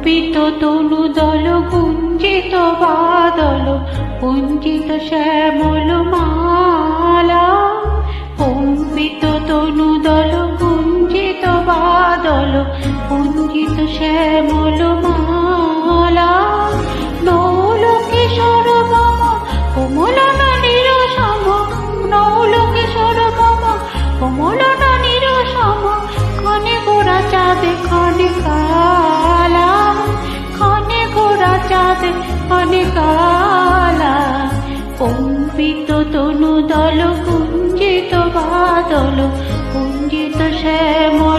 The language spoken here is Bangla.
কম্পিত তনু দল কুঞ্চিত বাদল কুঞ্চিত শ্যামল মালা, কম্পিত তনু দল কুঞ্চিত বাদল কুঞ্চিত শ্যামল মালা। নৌলোকেশ্বর মম কোমল ননীর সম, নৌলোকেশ্বর মম কোমল ননীর সম, ক্ষণে গোরা চাঁদ ক্ষণে কালা, ক্ষণে গোরা চাঁদ ক্ষণে কালা। কম্পিত তনু দল কুঞ্চিত বাদল কুঞ্চিত শ্যামল